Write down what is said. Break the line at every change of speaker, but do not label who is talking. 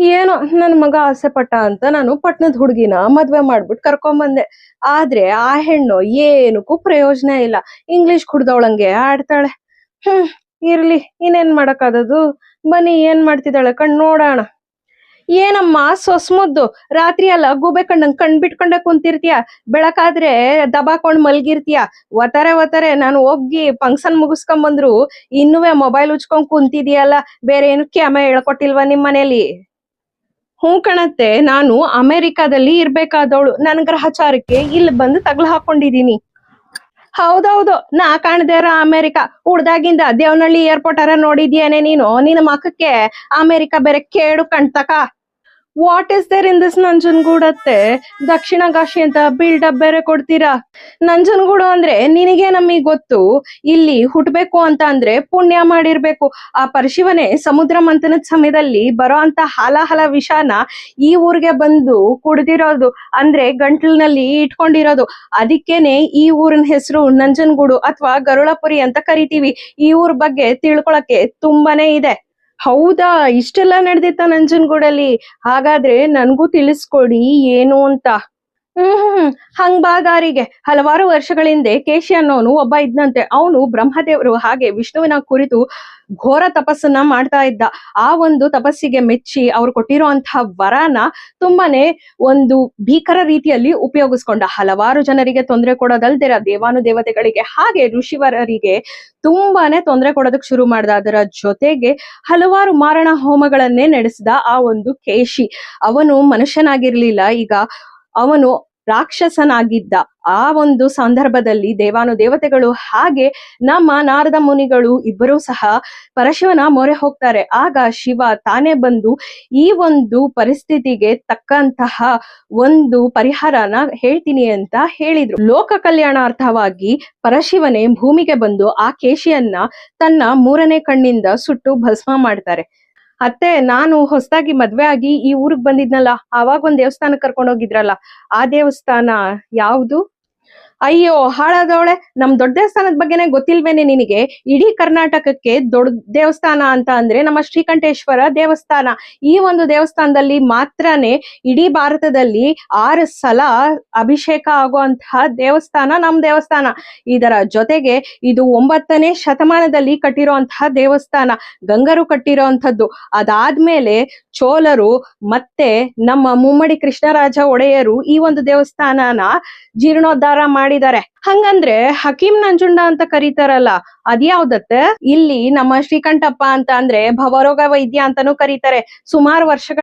ಏನೋ ನನ್ ಮಗ ಆಸೆ ಪಟ್ಟ ಅಂತ ನಾನು ಪಟ್ನದ ಹುಡ್ಗಿನ ಮದ್ವೆ ಮಾಡ್ಬಿಟ್ಟು ಕರ್ಕೊಂಬಂದೆ. ಆದ್ರೆ ಆ ಹೆಣ್ಣು ಏನಕ್ಕೂ ಪ್ರಯೋಜನ ಇಲ್ಲ. ಇಂಗ್ಲಿಷ್ ಕುಡ್ದವಳಂಗೆ ಆಡ್ತಾಳೆ. ಹ್ಮ್, ಇರ್ಲಿ, ಇನ್ನೇನ್ ಮಾಡಕ್ಕಾದದು. ಬನ್ನಿ ಏನ್ ಮಾಡ್ತಿದ್ದಾಳೆ ಕಣ್ ನೋಡೋಣ. ಏನಮ್ಮ ಸೊಸ್ಮುದ್ದು, ರಾತ್ರಿ ಎಲ್ಲ ಗೂಬೆ ಕಣ್ಣಂಗ್ ಕಣ್ ಬಿಟ್ಕೊಂಡೆ ಕುಂತಿರ್ತೀಯ, ಬೆಳಕಾದ್ರೆ ದಬಾಕೊಂಡ್ ಮಲ್ಗಿರ್ತೀಯ. ಒತಾರೆ ನಾನು ಹೋಗಿ ಫಂಕ್ಷನ್ ಮುಗಿಸ್ಕೊಂಡ್ ಬಂದ್ರು ಇನ್ನುವೆ ಮೊಬೈಲ್ ಉಚ್ಕೊಂಡ್ ಕುಂತಿದೀಯಲ್ಲ. ಬೇರೆ ಏನು ಕ್ಯಾಮೆ ಹೇಳ್ಕೊಟ್ಟಿಲ್ವಾ ನಿಮ್ ಮನೇಲಿ? ಹ್ಞೂ ಕಣತ್ತೆ, ನಾನು ಅಮೆರಿಕಾದಲ್ಲಿ ಇರ್ಬೇಕಾದವಳು. ನನ್ ಗ್ರಹಚಾರಕ್ಕೆ ಇಲ್ಲಿ ಬಂದು ತಗ್ಲು ಹಾಕೊಂಡಿದೀನಿ. ಹೌದೌದು, ನಾ ಕಾಣ್ದೇ ಇರೋ ಅಮೆರಿಕ. ಹುಡ್ದಾಗಿಂದ ದೇವನಹಳ್ಳಿ ಏರ್ಪೋರ್ಟ್ ಅರ ನೋಡಿದ್ಯೇನೆ ನೀನು? ನಿನ್ನ ಮಖಕ್ಕೆ ಅಮೆರಿಕ ಬೇರೆ ಕೇಡು ಕಣ್ತಕ. What is there in this ನಂಜನಗೂಡತ್ತೆ? ದಕ್ಷಿಣ ಕಾಶಿ ಅಂತ ಬಿಲ್ಡಪ್ ಬೇರೆ ಕೊಡ್ತೀರಾ. ನಂಜನಗೂಡು ಅಂದ್ರೆ ನಿನಗೆ ನಮಗ್ ಗೊತ್ತು. ಇಲ್ಲಿ ಹುಟ್ಬೇಕು ಅಂತ ಅಂದ್ರೆ ಪುಣ್ಯ ಮಾಡಿರ್ಬೇಕು. ಆ ಪರಶಿವನೇ ಸಮುದ್ರ ಮಂಥನದ ಸಮಯದಲ್ಲಿ ಬರೋ ಅಂತ ಹಾಲಾಹಲ ವಿಷಾನ ಈ ಊರಿಗೆ ಬಂದು ಕುಡ್ದಿರೋದು, ಅಂದ್ರೆ ಗಂಟ್ಲಿನಲ್ಲಿ ಇಟ್ಕೊಂಡಿರೋದು. ಅದಕ್ಕೇನೆ ಈ ಊರಿನ ಹೆಸರು ನಂಜನಗೂಡು ಅಥವಾ ಗರುಳಪುರಿ ಅಂತ ಕರಿತೀವಿ. ಈ ಊರ್ ಬಗ್ಗೆ ತಿಳ್ಕೊಳಕ್ಕೆ ತುಂಬಾನೇ ಇದೆ. ಹೌದಾ, ಇಷ್ಟೆಲ್ಲ ನಡೆದಿತ್ತ ನಂಜನಗೂಡಲ್ಲಿ? ಹಾಗಾದ್ರೆ ನನ್ಗೂ ತಿಳಿಸ್ಕೊಡಿ ಏನು ಅಂತ. ಹಂಗ್ ಬಾ ದಾರಿಗೆ. ಹಲವಾರು ವರ್ಷಗಳ ಹಿಂದೆ ಕೇಶಿ ಅನ್ನೋನು ಒಬ್ಬ ಇದ್ನಂತೆ. ಅವನು ಬ್ರಹ್ಮದೇವರು ಹಾಗೆ ವಿಷ್ಣುವಿನ ಕುರಿತು ಘೋರ ತಪಸ್ಸನ್ನ ಮಾಡ್ತಾ ಇದ್ದ. ಆ ಒಂದು ತಪಸ್ಸಿಗೆ ಮೆಚ್ಚಿ ಅವ್ರು ಕೊಟ್ಟಿರುವಂತಹ ವರನ ತುಂಬಾನೇ ಒಂದು ಭೀಕರ ರೀತಿಯಲ್ಲಿ ಉಪಯೋಗಿಸ್ಕೊಂಡ. ಹಲವಾರು ಜನರಿಗೆ ತೊಂದರೆ ಕೊಡೋದಲ್ದಿರ ದೇವಾನುದೇವತೆಗಳಿಗೆ ಹಾಗೆ ಋಷಿವರರಿಗೆ ತುಂಬಾನೇ ತೊಂದರೆ ಕೊಡೋದಕ್ ಶುರು ಮಾಡ್ದ. ಅದರ ಜೊತೆಗೆ ಹಲವಾರು ಮಾರಣ ಹೋಮಗಳನ್ನೇ ನಡೆಸಿದ ಆ ಒಂದು ಕೇಶಿ. ಅವನು ಮನುಷ್ಯನಾಗಿರ್ಲಿಲ್ಲ, ಈಗ ಅವನು ರಾಕ್ಷಸನಾಗಿದ್ದ. ಆ ಒಂದು ಸಂದರ್ಭದಲ್ಲಿ ದೇವಾನುದೇವತೆಗಳು ಹಾಗೆ ನಮ್ಮ ನಾರದ ಮುನಿಗಳು ಇಬ್ಬರೂ ಸಹ ಪರಶಿವನ ಮೊರೆ ಹೋಗ್ತಾರೆ. ಆಗ ಶಿವ ತಾನೇ ಬಂದು ಈ ಒಂದು ಪರಿಸ್ಥಿತಿಗೆ ತಕ್ಕಂತಹ ಒಂದು ಪರಿಹಾರನ ಹೇಳ್ತೀನಿ ಅಂತ ಹೇಳಿದ್ರು. ಲೋಕ ಕಲ್ಯಾಣಾರ್ಥವಾಗಿ ಪರಶಿವನೇ ಭೂಮಿಗೆ ಬಂದು ಆ ಕೇಶಿಯನ್ನ ತನ್ನ ಮೂರನೇ ಕಣ್ಣಿಂದ ಸುಟ್ಟು ಭಸ್ಮ ಮಾಡ್ತಾರೆ. ಅತ್ತೆ, ನಾನು ಹೊಸದಾಗಿ ಮದ್ವೆ ಆಗಿ ಈ ಊರಿಗೆ ಬಂದಿದ್ನಲ್ಲ, ಆವಾಗ ಒಂದ್ ದೇವಸ್ಥಾನಕ್ಕೆ ಕರ್ಕೊಂಡು ಹೋಗಿದ್ರಲ್ಲ, ಆ ದೇವಸ್ಥಾನ ಯಾವುದು? ಅಯ್ಯೋ ಹಾಳಾದವಳೆ, ನಮ್ ದೊಡ್ಡ ದೇವಸ್ಥಾನದ ಬಗ್ಗೆನೇ ಗೊತ್ತಿಲ್ವೇನೆ ನಿನಗೆ? ಇಡೀ ಕರ್ನಾಟಕಕ್ಕೆ ದೊಡ್ಡ ದೇವಸ್ಥಾನ ಅಂತ ಅಂದ್ರೆ ನಮ್ಮ ಶ್ರೀಕಂಠೇಶ್ವರ ದೇವಸ್ಥಾನ. ಈ ಒಂದು ದೇವಸ್ಥಾನದಲ್ಲಿ ಮಾತ್ರನೇ ಇಡೀ ಭಾರತದಲ್ಲಿ 6 ಸಲ ಅಭಿಷೇಕ ಆಗುವಂತಹ ದೇವಸ್ಥಾನ ನಮ್ ದೇವಸ್ಥಾನ. ಇದರ ಜೊತೆಗೆ ಇದು 9ನೇ ಶತಮಾನದಲ್ಲಿ ಕಟ್ಟಿರುವಂತಹ ದೇವಸ್ಥಾನ, ಗಂಗರು ಕಟ್ಟಿರುವಂತದ್ದು. ಅದಾದ್ಮೇಲೆ ಚೋಳರು ಮತ್ತೆ ನಮ್ಮ ಮುಮ್ಮಡಿ ಕೃಷ್ಣರಾಜ ಒಡೆಯರು ಈ ಒಂದು ದೇವಸ್ಥಾನನ ಜೀರ್ಣೋದ್ಧಾರ ಮಾಡಿದ್ದಾರೆ. ಹಂಗಂದ್ರೆ ಹಕೀಂ ನಂಜುಂಡ ಅಂತ ಕರೀತಾರಲ್ಲ, ಅದ್ಯಾವ್ದತ್ತೆ? ಇಲ್ಲಿ ನಮ್ಮ ಶ್ರೀಕಂಠಪ್ಪ ಅಂತ ಅಂದ್ರೆ ಭವರೋಗ ವೈದ್ಯ ಅಂತಾನೂ ಕರೀತಾರೆ. ಸುಮಾರು ವರ್ಷಗಳ